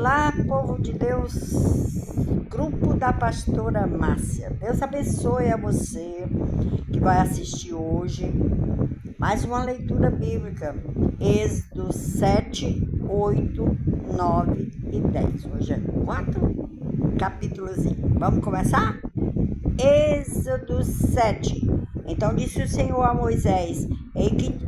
Olá, povo de Deus, grupo da pastora Márcia. Deus abençoe a você que vai assistir hoje mais uma leitura bíblica. Êxodo 7, 8, 9 e 10. Hoje é 4 capítulozinhos. Vamos começar? Êxodo 7. Então disse o Senhor a Moisés: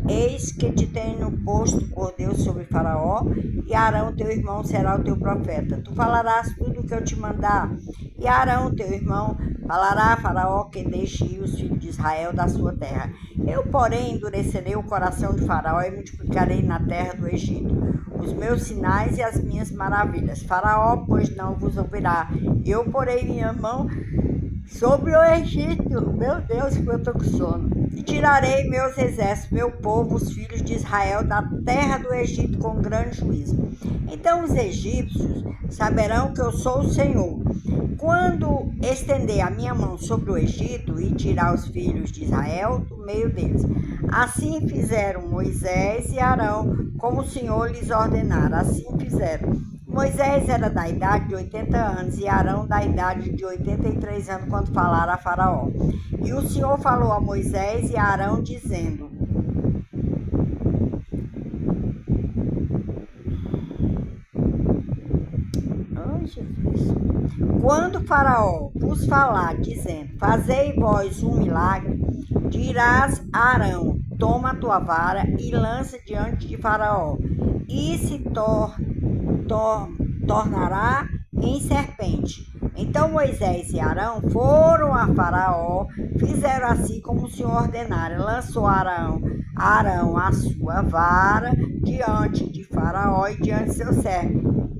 Eis que te tenho posto por Deus sobre Faraó, e Arão teu irmão será o teu profeta. Tu falarás tudo o que eu te mandar, e Arão teu irmão falará a Faraó que deixe ir os filhos de Israel da sua terra. Eu, porém, endurecerei o coração de Faraó e multiplicarei na terra do Egito os meus sinais e as minhas maravilhas. Faraó, pois, não vos ouvirá. Eu porei minha mão sobre o Egito, meu Deus, que eu estou com sono, e tirarei meus exércitos, meu povo, os filhos de Israel, da terra do Egito com grande juízo. Então os egípcios saberão que eu sou o Senhor, quando estender a minha mão sobre o Egito e tirar os filhos de Israel do meio deles. Assim fizeram Moisés e Arão, como o Senhor lhes ordenara, assim fizeram. Moisés era da idade de 80 anos e Arão da idade de 83 anos quando falaram a Faraó. E o Senhor falou a Moisés e a Arão dizendo: Jesus. Quando Faraó vos falar, dizendo: Fazei vós um milagre, dirás a Arão: Toma a tua vara e lança diante de Faraó, e se tornará em serpente. Então Moisés e Arão foram a Faraó, fizeram assim como o Senhor ordenara. Lançou Arão a sua vara diante de Faraó e diante de seu servo,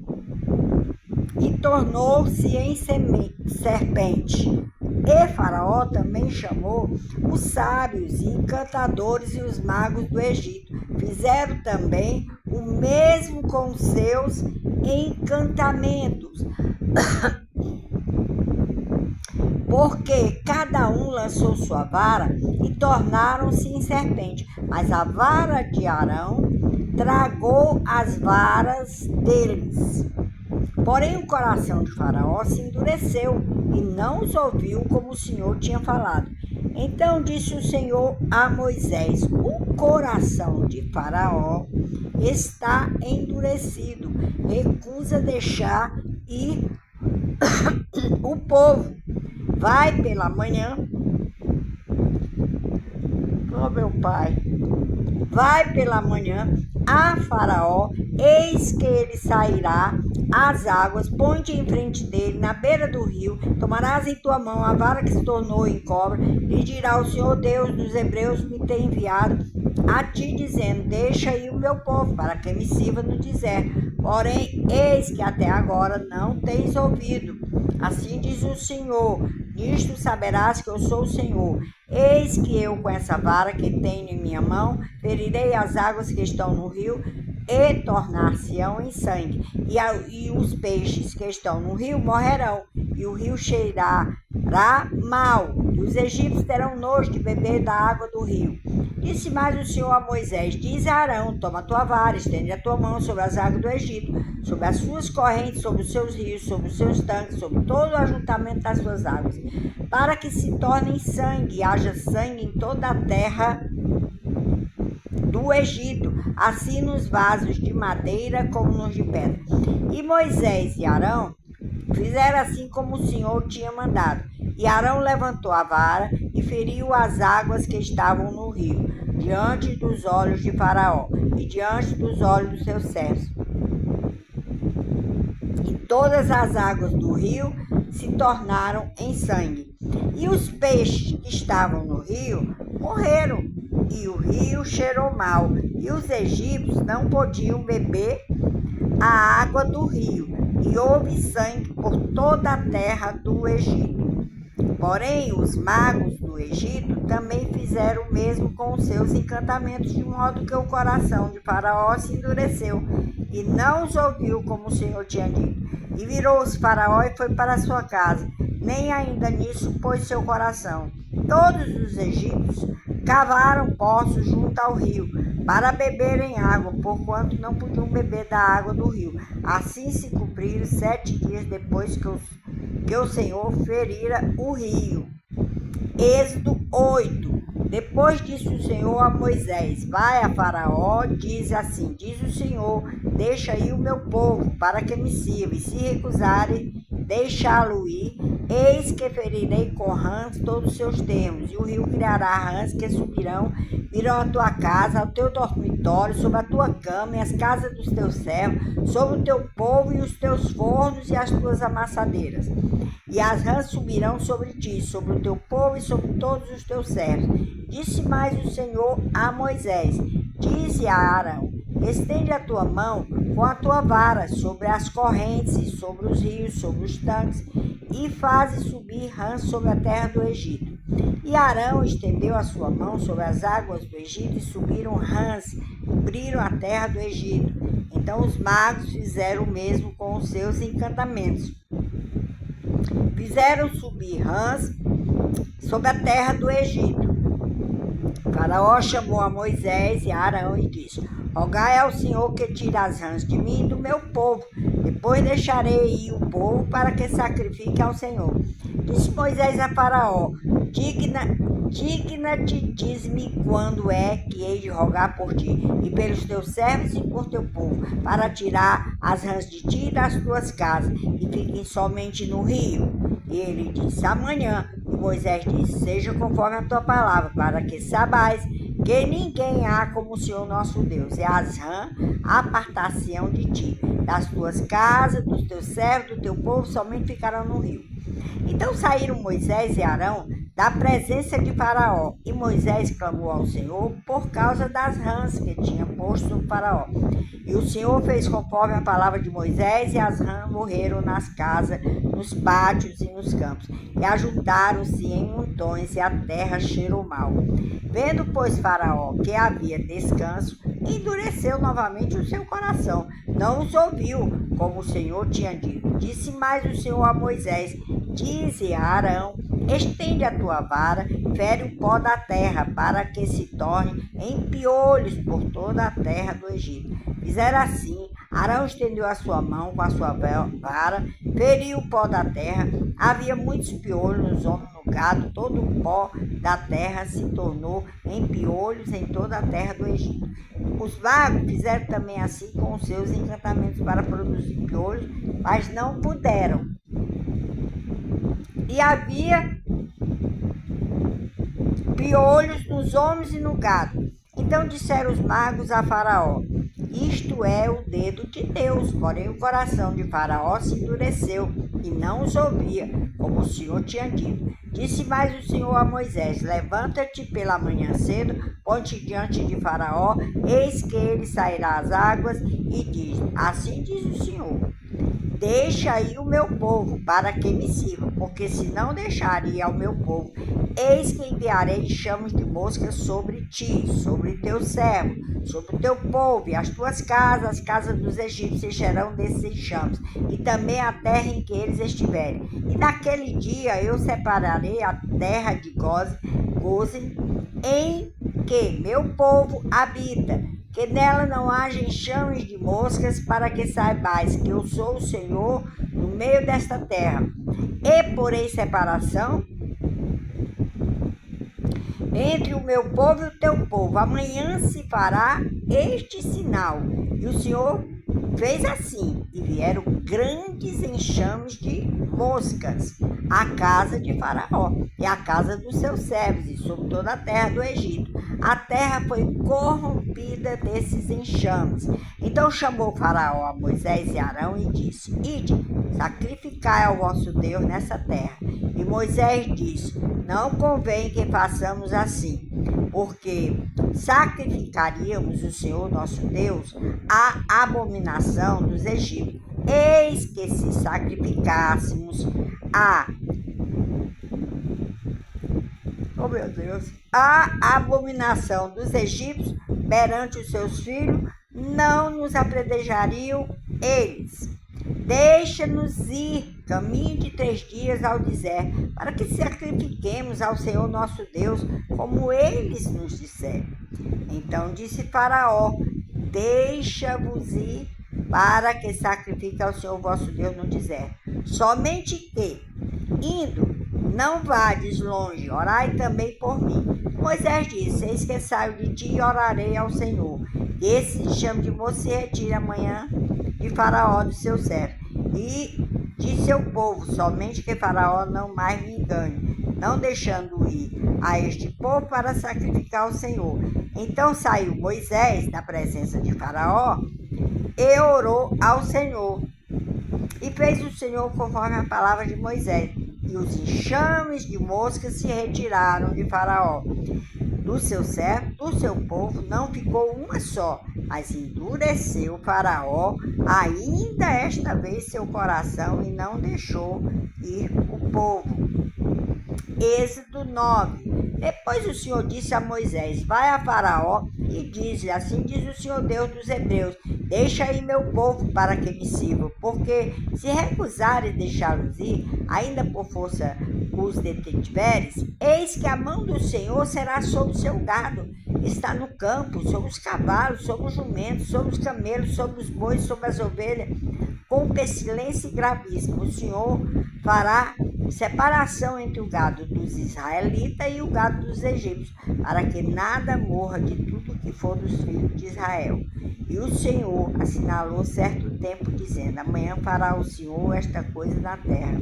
e tornou-se em serpente. E Faraó também chamou os sábios, encantadores e os magos do Egito. Fizeram também o mesmo com seus encantamentos, porque cada um lançou sua vara e tornaram-se em serpente. Mas a vara de Arão tragou as varas deles. Porém o coração de Faraó se endureceu e não os ouviu como o Senhor tinha falado. Então disse o Senhor a Moisés: O coração de Faraó está endurecido, recusa deixar ir o povo. Vai pela manhã, meu pai, vai pela manhã a Faraó, eis que ele sairá às águas, põe-te em frente dele, na beira do rio, tomarás em tua mão a vara que se tornou em cobra, e dirá: O Senhor Deus dos Hebreus me tem enviado a ti, dizendo: Deixa ir o meu povo, para que me sirva no deserto. Porém, eis que até agora não tens ouvido. Assim diz o Senhor: Nisto saberás que eu sou o Senhor. Eis que eu, com essa vara que tenho em minha mão, ferirei as águas que estão no rio, e tornar-se-ão em sangue, e os peixes que estão no rio morrerão, e o rio cheirará mal, e os egípcios terão nojo de beber da água do rio. Disse mais o Senhor a Moisés: Diz a Arão: Toma a tua vara, estende a tua mão sobre as águas do Egito, sobre as suas correntes, sobre os seus rios, sobre os seus tanques, sobre todo o ajuntamento das suas águas, para que se tornem sangue, e haja sangue em toda a terra do Egito, assim nos vasos de madeira como nos de pedra. E Moisés e Arão fizeram assim como o Senhor tinha mandado. E Arão levantou a vara e feriu as águas que estavam no rio, diante dos olhos de Faraó e diante dos olhos dos seus servos. E todas as águas do rio se tornaram em sangue. E os peixes que estavam no rio morreram, e o rio cheirou mal, e os egípcios não podiam beber a água do rio, e houve sangue por toda a terra do Egito. Porém, os magos do Egito também fizeram o mesmo com os seus encantamentos, de modo que o coração de Faraó se endureceu, e não os ouviu como o Senhor tinha dito. E virou-se Faraó e foi para a sua casa. nem ainda nisso pôs seu coração. Todos os egípcios cavaram poços junto ao rio para beberem água, porquanto não podiam beber da água do rio. Assim se cumpriram 7 dias depois que o Senhor ferira o rio. Êxodo 8. Depois disse o Senhor a Moisés: vai a Faraó, diz assim: diz o Senhor, deixa aí o meu povo, para que me sirva, e se recusarem deixá-lo ir, eis que ferirei com rãs todos os seus termos, e o rio criará rãs que subirão, virão à tua casa, ao teu dormitório, sobre a tua cama e as casas dos teus servos, sobre o teu povo e os teus fornos e as tuas amassadeiras. E as rãs subirão sobre ti, sobre o teu povo e sobre todos os teus servos. Disse mais o Senhor a Moisés: dize a Arão: estende a tua mão com a tua vara sobre as correntes e sobre os rios, sobre os tanques, e faze subir rãs sobre a terra do Egito. E Arão estendeu a sua mão sobre as águas do Egito, e subiram rãs, cobriram a terra do Egito. Então os magos fizeram o mesmo com os seus encantamentos. Fizeram subir rãs sobre a terra do Egito. Faraó chamou a Moisés e a Arão e disse: rogai ao Senhor que tire as rãs de mim e do meu povo. Depois deixarei ir o povo para que sacrifique ao Senhor. Disse Moisés a Faraó: digna-te, diz-me quando é que hei de rogar por ti e pelos teus servos e por teu povo, para tirar as rãs de ti e das tuas casas, e fiquem somente no rio. E ele disse: amanhã. E Moisés disse: seja conforme a tua palavra, para que saibais que ninguém há como o Senhor nosso Deus. E as rãs apartar-se-ão de ti, das tuas casas, dos teus servos, do teu povo, somente ficarão no rio. Então saíram Moisés e Arão da presença de Faraó, e Moisés clamou ao Senhor por causa das rãs que tinha posto sobre Faraó. E o Senhor fez conforme a palavra de Moisés, e as rãs morreram nas casas, nos pátios e nos campos, e ajuntaram-se em montões, e a terra cheirou mal. Vendo, pois, Faraó que havia descanso, endureceu novamente o seu coração, não os ouviu, como o Senhor tinha dito. Disse mais o Senhor a Moisés: dize a Arão: estende a tua vara, fere o pó da terra, para que se torne em piolhos por toda a terra do Egito. Fizeram assim. Arão estendeu a sua mão com a sua vara, feriu o pó da terra. Havia muitos piolhos nos homens, no gado, todo o pó da terra se tornou em piolhos em toda a terra do Egito. Os magos fizeram também assim com os seus encantamentos para produzir piolhos, mas não puderam. E havia piolhos nos homens e no gado. Então disseram os magos a Faraó: isto é o dedo de Deus. Porém o coração de Faraó se endureceu e não os ouvia, como o Senhor tinha dito. Disse mais o Senhor a Moisés: levanta-te pela manhã cedo, põe-te diante de Faraó, eis que ele sairá às águas, e diz: assim diz o Senhor: deixa aí o meu povo, para que me sirva, porque se não deixar ir ao meu povo, eis que enviarei chamas de moscas sobre ti, sobre teu servo, sobre o teu povo, e as tuas casas, as casas dos egípcios encherão desses chamas, e também a terra em que eles estiverem. E naquele dia eu separarei a terra de Gósen, em que meu povo habita, que nela não haja enxames de moscas, para que saibais que eu sou o Senhor no meio desta terra. E porei separação entre o meu povo e o teu povo. Amanhã se fará este sinal. E o Senhor fez assim, e vieram grandes enxames de moscas à casa de Faraó e à casa dos seus servos, e sobre toda a terra do Egito. A terra foi corrompida desses enxames. Então chamou Faraó a Moisés e Arão e disse: ide, sacrificai ao vosso Deus nessa terra. E Moisés disse: não convém que façamos assim, porque sacrificaríamos o Senhor nosso Deus à abominação dos egípcios. Eis que se sacrificássemos a abominação dos egípcios perante os seus filhos, não nos apredejariam eles. Deixa-nos ir caminho de 3 dias ao deserto, para que sacrifiquemos ao Senhor nosso Deus, como eles nos disseram. Então disse Faraó: deixa-vos ir, para que sacrifique ao Senhor vosso Deus no deserto. Somente que, indo, não vades longe, orai também por mim. Moisés disse: eis que saio de ti e orarei ao Senhor. Que esse chame de você e retire amanhã de Faraó do seu servo e de seu povo, somente que Faraó não mais me engane, não deixando ir a este povo para sacrificar ao Senhor. Então saiu Moisés da presença de Faraó e orou ao Senhor. E fez o Senhor conforme a palavra de Moisés. E os enxames de moscas se retiraram de Faraó. Do seu servo, do seu povo, não ficou uma só, mas endureceu Faraó ainda esta vez seu coração e não deixou ir o povo. Êxodo 9. Depois o Senhor disse a Moisés: vai a Faraó e diz-lhe: assim diz o Senhor Deus dos Hebreus, deixa aí meu povo para que me sirva, porque se recusares deixá-los ir, ainda por força os detiveres, eis que a mão do Senhor será sobre o seu gado, está no campo, sobre os cavalos, sobre os jumentos, sobre os camelos, sobre os bois, sobre as ovelhas, com pestilência gravíssima. O Senhor fará separação entre o gado dos israelitas e o gado dos egípcios, para que nada morra de tudo que for dos filhos de Israel. E o Senhor assinalou certo tempo, dizendo: amanhã fará o Senhor esta coisa na terra.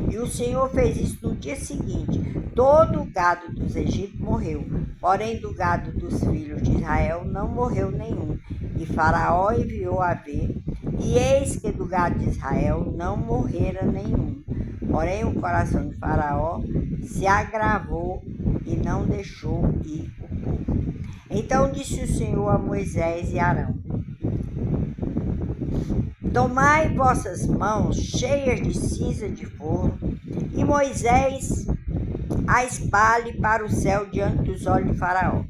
E o Senhor fez isso no dia seguinte. Todo o gado dos egípcios morreu, porém do gado dos filhos de Israel não morreu nenhum. E Faraó enviou a ver, e eis que do gado de Israel não morrera nenhum. Porém o coração de Faraó se agravou e não deixou ir o povo. Então disse o Senhor a Moisés e Arão: tomai vossas mãos cheias de cinza de forno, e Moisés a espalhe para o céu diante dos olhos de Faraó.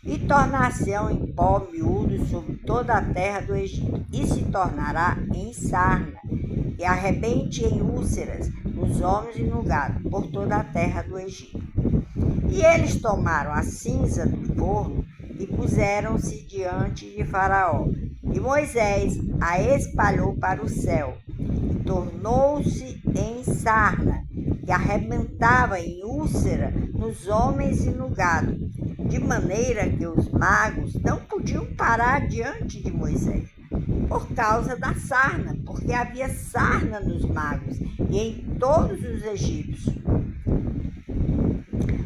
E tornar-se-ão em pó miúdo sobre toda a terra do Egito, e se tornará em sarna, e arrebente em úlceras nos homens e no gado, por toda a terra do Egito. E eles tomaram a cinza do forno e puseram-se diante de Faraó. E Moisés a espalhou para o céu, e tornou-se em sarna, que arrebentava em úlcera nos homens e no gado, de maneira que os magos não podiam parar diante de Moisés, por causa da sarna, porque havia sarna nos magos e em todos os egípcios.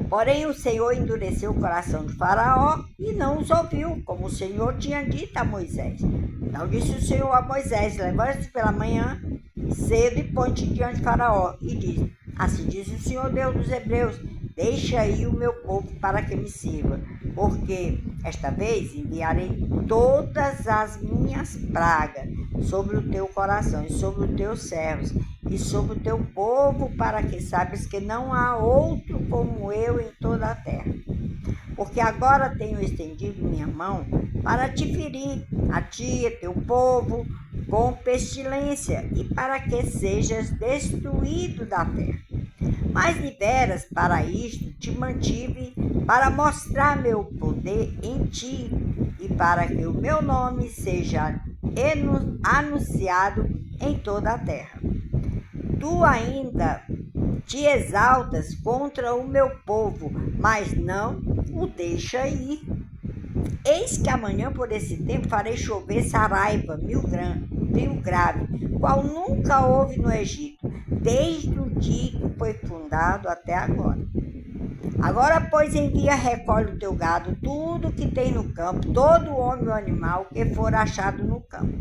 Porém o Senhor endureceu o coração de Faraó e não os ouviu, como o Senhor tinha dito a Moisés. Então disse o Senhor a Moisés: levante-se pela manhã cedo e põe-te diante de Faraó, e diz: assim diz o Senhor Deus dos Hebreus, deixa aí o meu povo para que me sirva, porque esta vez enviarei todas as minhas pragas sobre o teu coração e sobre os teus servos e sobre o teu povo, para que saibas que não há outro como eu em toda a terra. Porque agora tenho estendido minha mão para te ferir, a ti e teu povo, com pestilência, e para que sejas destruído da terra. Mas de veras, para isto te mantive, para mostrar meu poder em ti, e para que o meu nome seja anunciado em toda a terra. Tu ainda te exaltas contra o meu povo, mas não o deixa ir. Eis que amanhã por esse tempo farei chover saraiva, mil grave, qual nunca houve no Egito, desde o dia que foi fundado até agora. Agora, pois, envia, recolhe o teu gado, tudo que tem no campo, todo homem ou animal que for achado no campo.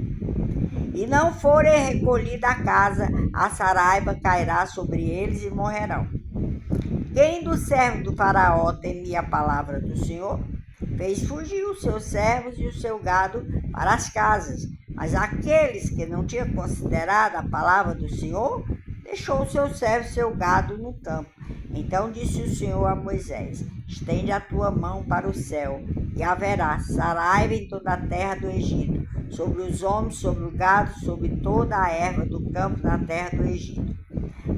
E não for recolhida a casa, a saraiva cairá sobre eles e morrerão. Quem do servo do Faraó temia a palavra do Senhor, fez fugir os seus servos e o seu gado para as casas. Mas aqueles que não tinham considerado a palavra do Senhor, deixou o seu servo e seu gado no campo. Então disse o Senhor a Moisés: estende a tua mão para o céu, e haverá saraiva em toda a terra do Egito, sobre os homens, sobre o gado, sobre toda a erva do campo na terra do Egito.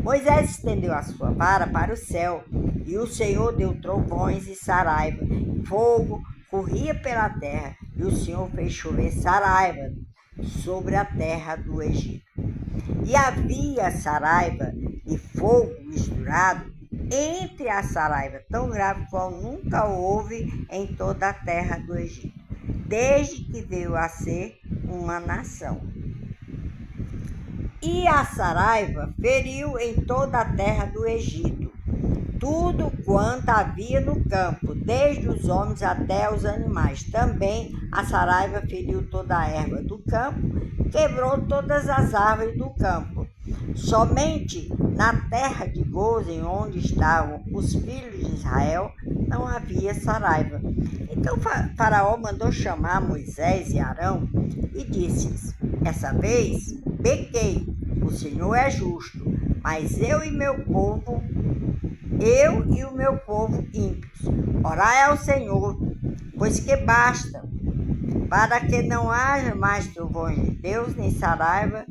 Moisés estendeu a sua vara para o céu, e o Senhor deu trovões e saraiva, fogo corria pela terra, e o Senhor fez chover saraiva sobre a terra do Egito. E havia saraiva e fogo misturado entre a saraiva, tão grave qual nunca houve em toda a terra do Egito, desde que veio a ser uma nação. E a saraiva feriu em toda a terra do Egito tudo quanto havia no campo, desde os homens até os animais. Também a saraiva feriu toda a erva do campo, quebrou todas as árvores do campo. Somente na terra de Gozem, onde estavam os filhos de Israel, não havia saraiva. Então Faraó mandou chamar Moisés e Arão e disse-lhes: essa vez pequei, o Senhor é justo, mas eu e o meu povo ímpios, orai ao Senhor, pois que basta, para que não haja mais trovões de Deus, nem saraiva,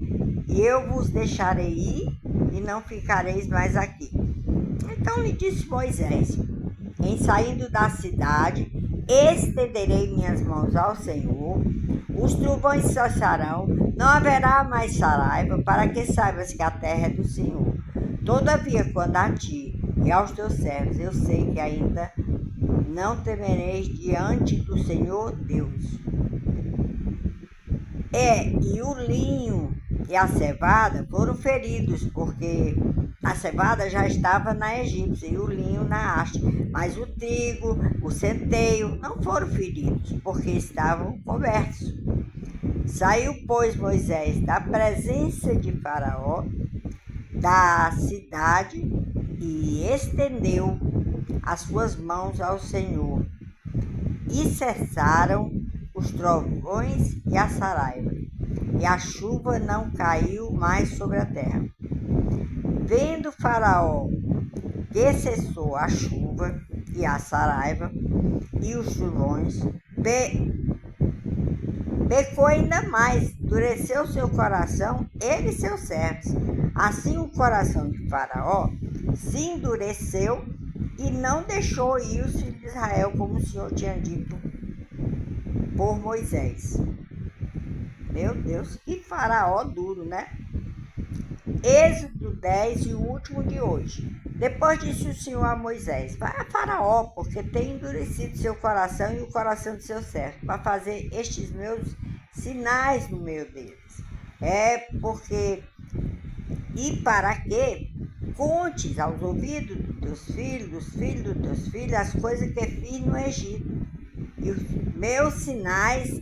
e eu vos deixarei ir, e não ficareis mais aqui. Então lhe disse Moisés: em saindo da cidade, estenderei minhas mãos ao Senhor, os trovões cessarão, não haverá mais saraiva, para que saibas que a terra é do Senhor. Todavia, quando a ti e aos teus servos, eu sei que ainda não temereis diante do Senhor Deus. E o linho e a cevada foram feridos, porque a cevada já estava na egípcia e o linho na haste, mas o trigo, o centeio não foram feridos, porque estavam cobertos. Saiu, pois, Moisés da presença de Faraó, da cidade, e estendeu as suas mãos ao Senhor, e cessaram os trovões e a saraiva, e a chuva não caiu mais sobre a terra. Vendo Faraó que cessou a chuva e a saraiva e os trovões, pecou ainda mais, endureceu seu coração, ele e seus servos. Assim o coração de Faraó se endureceu e não deixou ir os filhos de Israel, como o Senhor tinha dito por Moisés. Meu Deus, que Faraó duro, né? Êxodo 10 e o último de hoje. Depois disse o Senhor a Moisés: vai a Faraó, porque tem endurecido seu coração e o coração de seus servos, para fazer estes meus sinais no meio deles. E para que contes aos ouvidos dos teus filhos, dos filhos dos teus filhos, as coisas que fiz no Egito, e os meus sinais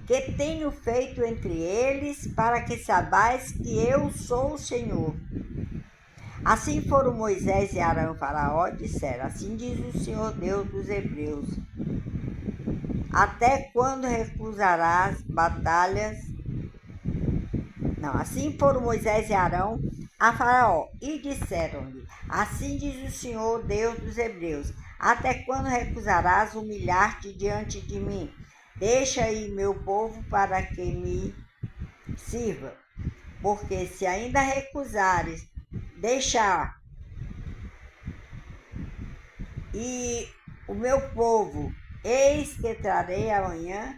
que tenho feito entre eles, para que saibais que eu sou o Senhor. Assim foram Moisés e Arão Faraó e disseram: assim diz o Senhor Deus dos Hebreus: até quando recusarás batalhas? Não, assim foram Moisés e Arão a Faraó e disseram-lhe: assim diz o Senhor Deus dos Hebreus: até quando recusarás humilhar-te diante de mim? Deixa aí meu povo para que me sirva, porque se ainda recusares deixar e o meu povo, eis que trarei amanhã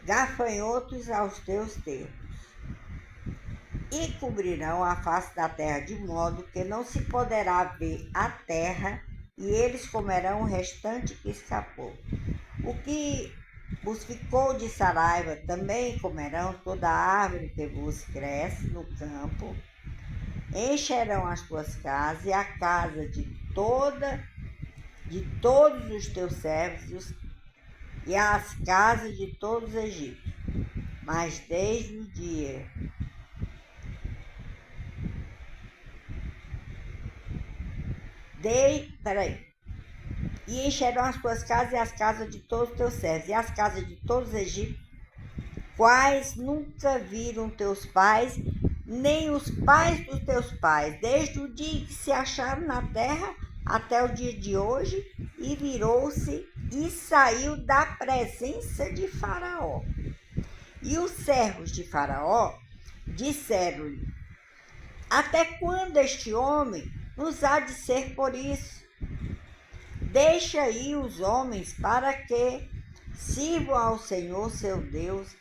gafanhotos aos teus termos, e cobrirão a face da terra, de modo que não se poderá ver a terra, e eles comerão o restante que escapou. O que vos ficou de saraiva também comerão, toda a árvore que vos cresce no campo, encherão as tuas casas e a casa de todos os teus servos e as casas de todos os egípcios. Mas desde o dia e encherão as tuas casas e as casas de todos os teus servos, e as casas de todos os egípcios, quais nunca viram teus pais, nem os pais dos teus pais, desde o dia que se acharam na terra até o dia de hoje, e virou-se e saiu da presença de Faraó. E os servos de Faraó disseram-lhe: até quando este homem nos há de ser por isso? Deixa aí os homens para que sirvam ao Senhor seu Deus.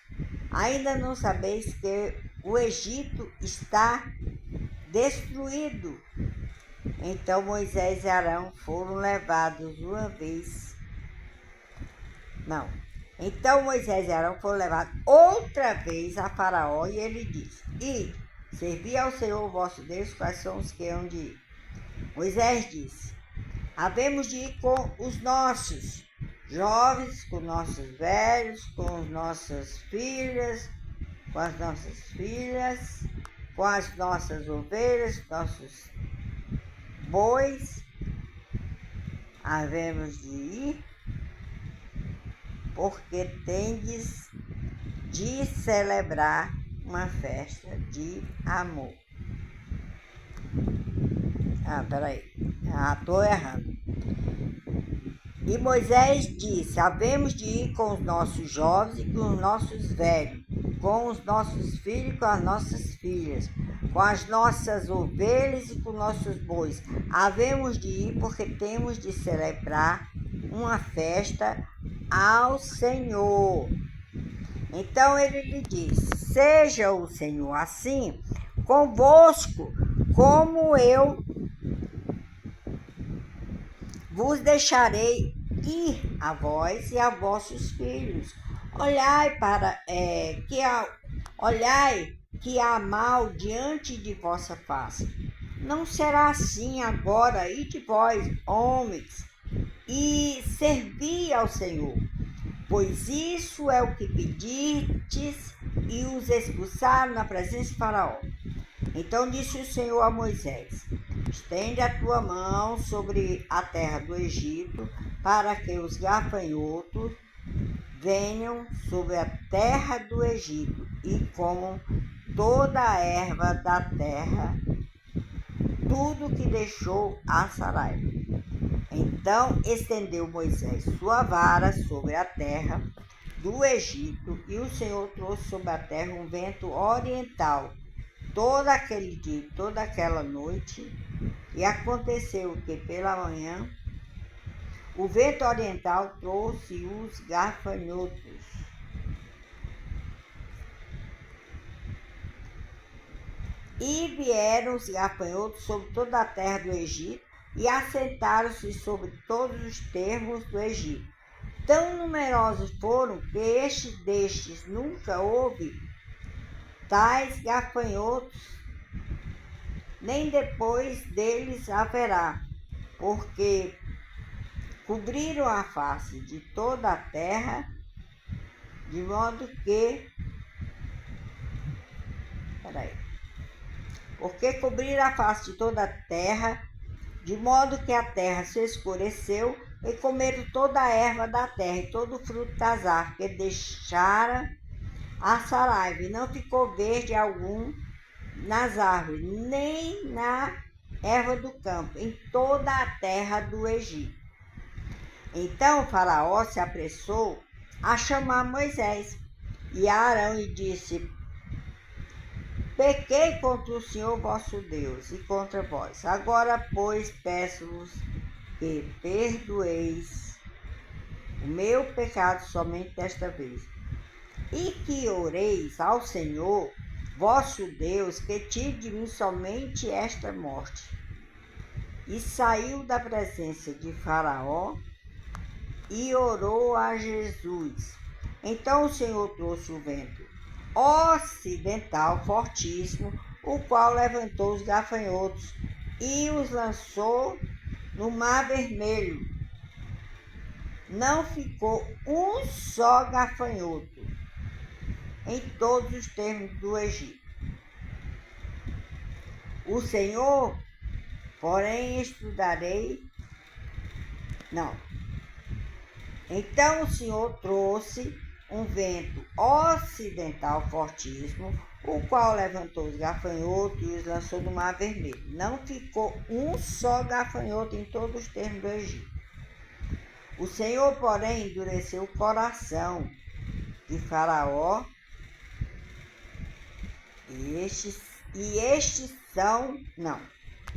Ainda não sabeis que o Egito está destruído? Então Moisés e Arão foram levados uma vez. Não. Então Moisés e Arão foram levados outra vez a Faraó, e ele disse: ide, servi ao Senhor vosso Deus, quais são os que hão de ir? Moisés disse: havemos de ir com os nossos jovens, com nossos velhos, com as nossas filhas, com as nossas ovelhas, nossos bois. Havemos de ir, porque tendes de celebrar uma festa de amor. Peraí. Estou errando. E Moisés disse: havemos de ir com os nossos jovens e com os nossos velhos, com os nossos filhos e com as nossas filhas, com as nossas ovelhas e com nossos bois. Havemos de ir porque temos de celebrar uma festa ao Senhor. Então ele lhe disse: seja o Senhor assim convosco, como eu vos deixarei ir a vós e a vossos filhos. Olhai que há mal diante de vossa face. Não será assim agora, ide vós, homens, e servi ao Senhor, pois isso é o que pedistes. E os expulsaram na presença de Faraó. Então disse o Senhor a Moisés: estende a tua mão sobre a terra do Egito, para que os gafanhotos venham sobre a terra do Egito e comam toda a erva da terra, tudo que deixou a Saraiva. Então estendeu Moisés sua vara sobre a terra do Egito, e o Senhor trouxe sobre a terra um vento oriental todo aquele dia e toda aquela noite. E aconteceu que pela manhã o vento oriental trouxe os gafanhotos. E vieram os gafanhotos sobre toda a terra do Egito e assentaram-se sobre todos os termos do Egito. Tão numerosos foram que destes nunca houve tais gafanhotos, nem depois deles haverá, porque cobriram a face de toda a terra, de modo que... Porque cobriram a face de toda a terra, de modo que a terra se escureceu, e comeram toda a erva da terra e todo o fruto das árvores, que deixara a saraiva, e não ficou verde algum nas árvores, nem na erva do campo, em toda a terra do Egito. Então Faraó se apressou a chamar Moisés e Arão e disse: pequei contra o Senhor vosso Deus e contra vós. Agora, pois, peço-vos que perdoeis o meu pecado somente desta vez, e que oreis ao Senhor vosso Deus, que tire de mim somente esta morte. E saiu da presença de Faraó e orou a Jesus. Então o Senhor trouxe o vento ocidental fortíssimo, o qual levantou os gafanhotos e os lançou no Mar Vermelho. Não ficou um só gafanhoto em todos os termos do Egito. O Senhor, porém, Então o Senhor trouxe um vento ocidental fortíssimo, o qual levantou os gafanhotos e os lançou no Mar Vermelho. Não ficou um só gafanhoto em todos os termos do Egito. O Senhor, porém, endureceu o coração de Faraó,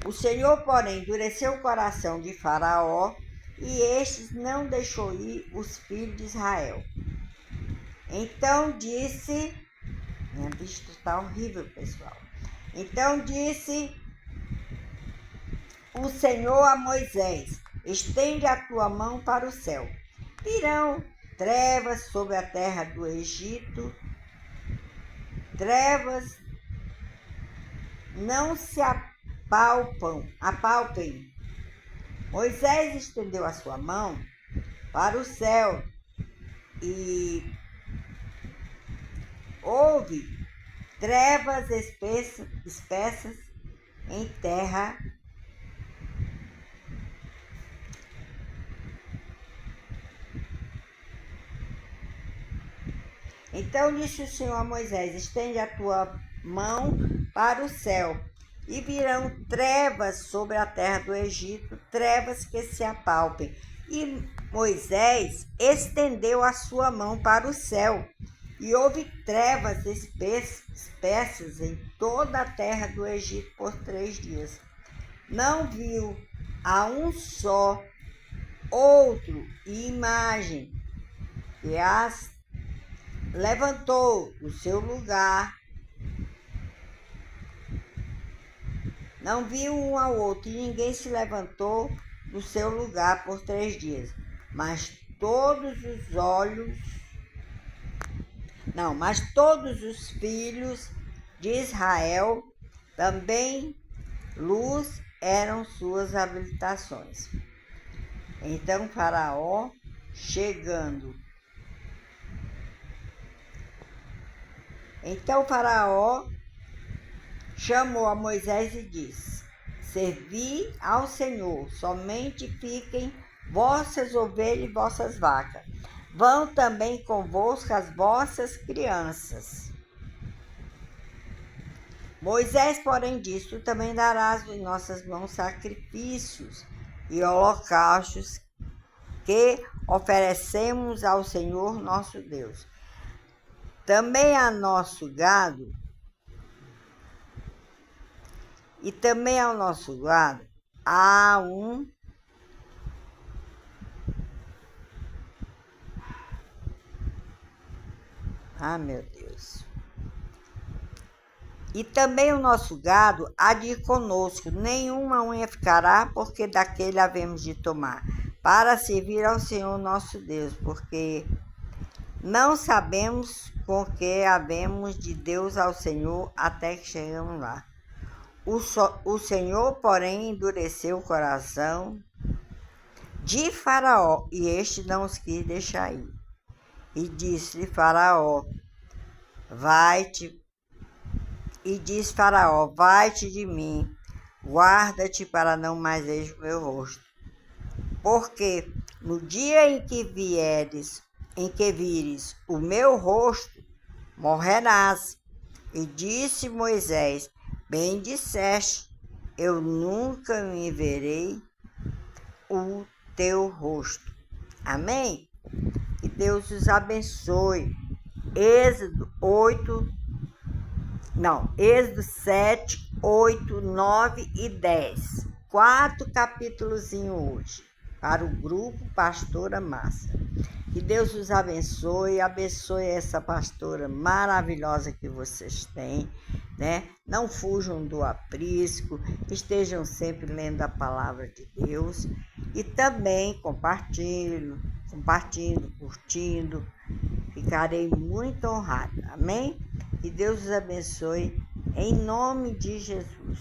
O Senhor, porém, endureceu o coração de Faraó, e estes não deixou ir os filhos de Israel. Então disse, minha vista está horrível, pessoal. Então disse o Senhor a Moisés: estende a tua mão para o céu. Virão trevas sobre a terra do Egito, trevas não se apalpem. Moisés estendeu a sua mão para o céu e houve trevas espessas em terra. Então disse o Senhor a Moisés: estende a tua mão para o céu, e virão trevas sobre a terra do Egito, trevas que se apalpem. E Moisés estendeu a sua mão para o céu, e houve trevas espessas em toda a terra do Egito por 3 dias. Não viu a um só outro imagem, e as levantou do seu lugar. Não viu um ao outro, e ninguém se levantou do seu lugar por 3 dias. Mas todos os filhos de Israel também luz eram suas habitações. Então Faraó, chamou a Moisés e disse: servi ao Senhor, somente fiquem vossas ovelhas e vossas vacas. Vão também convosco as vossas crianças. Moisés, porém, disse: tu também darás em nossas mãos sacrifícios e holocaustos que oferecemos ao Senhor nosso Deus. Também a nosso gado, há um meu Deus. E também o nosso gado há de ir conosco, nenhuma unha ficará, porque daquele havemos de tomar, para servir ao Senhor nosso Deus, porque não sabemos com que havemos de Deus ao Senhor até que chegamos lá. O Senhor, porém, endureceu o coração de Faraó, e este não os quis deixar ir. E disse Faraó: vai-te de mim, guarda-te para não mais vejo o meu rosto. Porque no dia em que vires o meu rosto, morrerás. E disse Moisés: bem disseste, eu nunca me verei o teu rosto. Amém? Que Deus os abençoe. Êxodo 7, 8, 9 e 10. 4 capítulozinhos hoje, para o grupo Pastora Márcia. Que Deus os abençoe essa pastora maravilhosa que vocês têm, né? Não fujam do aprisco, estejam sempre lendo a palavra de Deus e também compartilhem, curtindo. Ficarei muito honrada, amém? Que Deus os abençoe em nome de Jesus.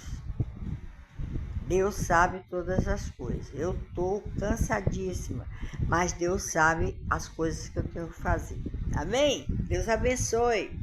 Deus sabe todas as coisas. Eu estou cansadíssima, mas Deus sabe as coisas que eu tenho que fazer. Amém? Deus abençoe.